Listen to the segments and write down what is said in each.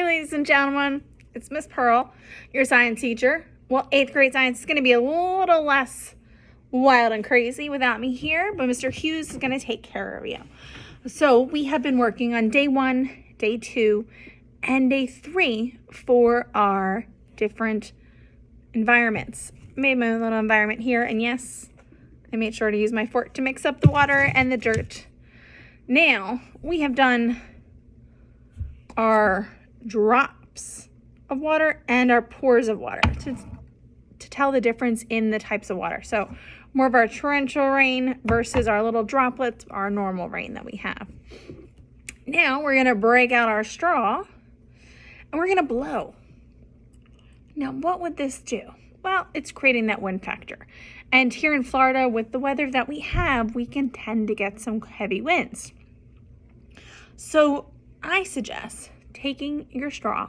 ladies and gentlemen. It's Miss Pearl, your science teacher. Well, 8th grade science is going to be a little less wild and crazy without me here, but Mr. Hughes is going to take care of you. So we have been working on day 1, day 2, and day 3 for our different environments. I made my little environment here, and yes, I made sure to use my fork to mix up the water and the dirt. Now, we have done our drops of water and our pours of water to tell the difference in the types of water. So more of our torrential rain versus our little droplets, our normal rain that we have. Now we're going to break out our straw and we're going to blow. Now what would this do? Well, it's creating that wind factor. And here in Florida, with the weather that we have, we can tend to get some heavy winds. So I suggest taking your straw,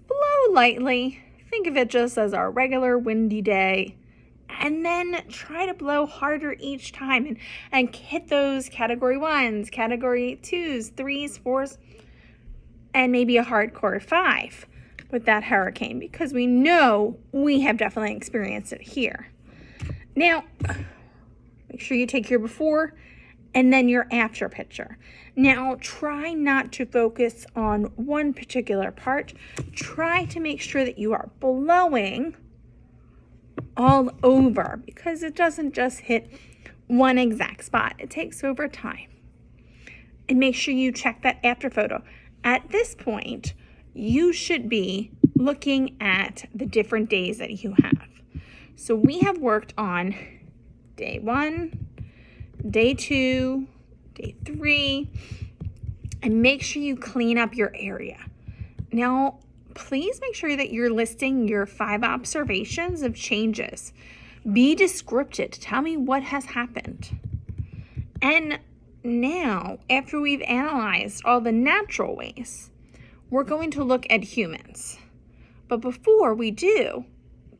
blow lightly, think of it just as our regular windy day, and then try to blow harder each time and hit those category 1s, category 2s, 3s, 4s, and maybe a hardcore 5 with that hurricane, because we know we have definitely experienced it here. Now, make sure you take your before and then your after picture. Now, try not to focus on one particular part. Try to make sure that you are blowing all over, because it doesn't just hit one exact spot. It takes over time. And make sure you check that after photo. At this point, you should be looking at the different days that you have. So we have worked on day 1, day 2, day 3, and make sure you clean up your area. Now, please make sure that you're listing your 5 observations of changes. Be descriptive. Tell me what has happened. And now, after we've analyzed all the natural ways, we're going to look at humans. But before we do,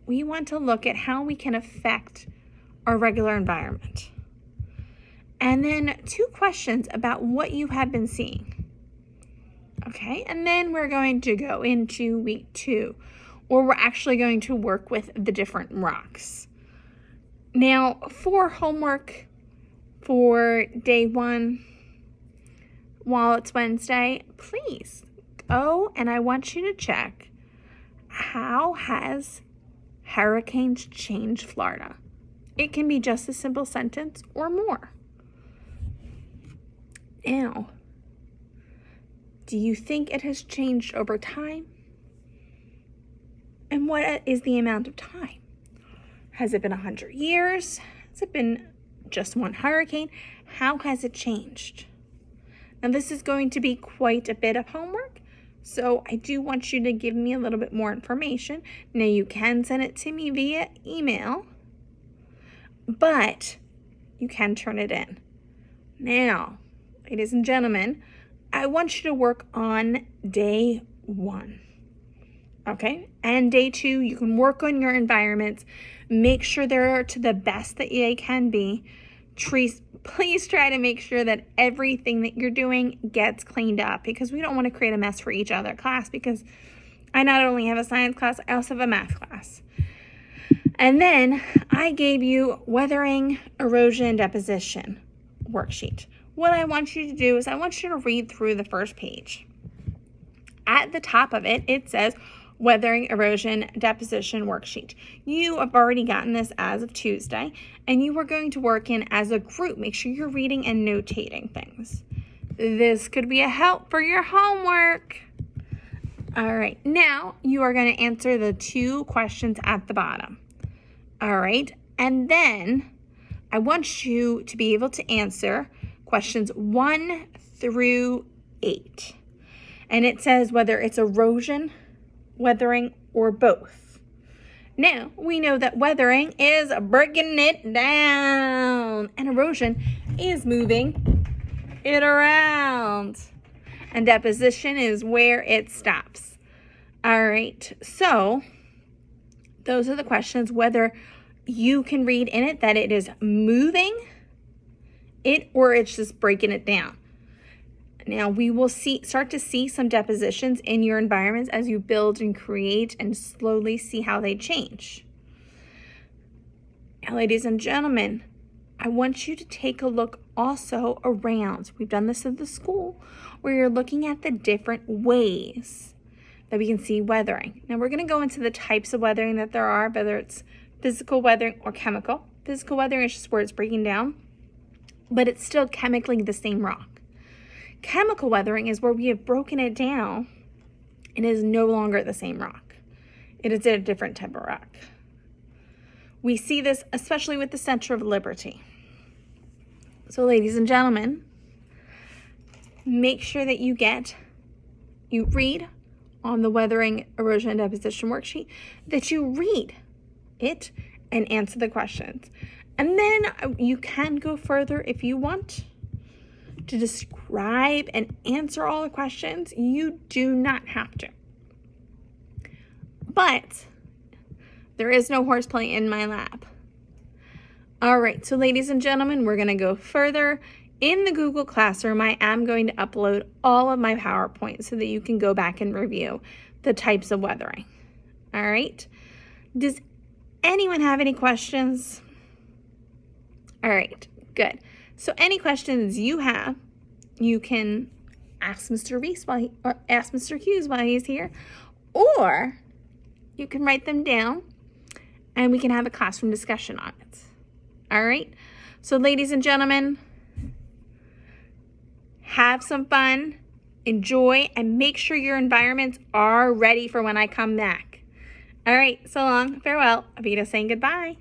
we want to look at how we can affect our regular environment. And then 2 questions about what you have been seeing. Okay, and then we're going to go into week 2, where we're actually going to work with the different rocks. Now, for homework for day 1, while it's Wednesday, please go and I want you to check, how has hurricanes changed Florida? It can be just a simple sentence or more. Now, do you think it has changed over time? And what is the amount of time? Has it been 100 years? Has it been just one hurricane? How has it changed? Now, this is going to be quite a bit of homework, so I do want you to give me a little bit more information. Now, you can send it to me via email, but you can turn it in. Now, ladies and gentlemen, I want you to work on day 1, okay? And day 2, you can work on your environments. Make sure they're to the best that they can be. Please try to make sure that everything that you're doing gets cleaned up, because we don't want to create a mess for each other class, because I not only have a science class, I also have a math class. And then I gave you weathering, erosion, deposition worksheet. What I want you to do is I want you to read through the first page. At the top of it, it says weathering, erosion, deposition worksheet. You have already gotten this as of Tuesday, and you are going to work in as a group. Make sure you're reading and notating things. This could be a help for your homework. All right, now you are going to answer the 2 questions at the bottom. All right, and then I want you to be able to answer questions 1 through 8. And it says whether it's erosion, weathering, or both. Now, we know that weathering is breaking it down, and erosion is moving it around, and deposition is where it stops. All right, so those are the questions, whether you can read in it that it is moving it or it's just breaking it down. Now we will start to see some depositions in your environments as you build and create and slowly see how they change. Now, ladies and gentlemen, I want you to take a look also around. We've done this at the school where you're looking at the different ways that we can see weathering. Now we're going to go into the types of weathering that there are, whether it's physical weathering or chemical. Physical weathering is just where it's breaking down, but it's still chemically the same rock. Chemical weathering is where we have broken it down and it is no longer the same rock. It is a different type of rock. We see this especially with the Statue of Liberty. So ladies and gentlemen, make sure that you read on the weathering, erosion, and deposition worksheet, that you read it and answer the questions. And then you can go further if you want to describe and answer all the questions. You do not have to. But there is no horseplay in my lab. All right, so ladies and gentlemen, we're going to go further. In the Google Classroom, I am going to upload all of my PowerPoint so that you can go back and review the types of weathering. All right. Does anyone have any questions? All right, good. So any questions you have, you can ask Mr. Reese or ask Mr. Hughes while he's here, or you can write them down and we can have a classroom discussion on it. All right. So ladies and gentlemen, have some fun, enjoy, and make sure your environments are ready for when I come back. All right, so long, farewell. Avita saying goodbye.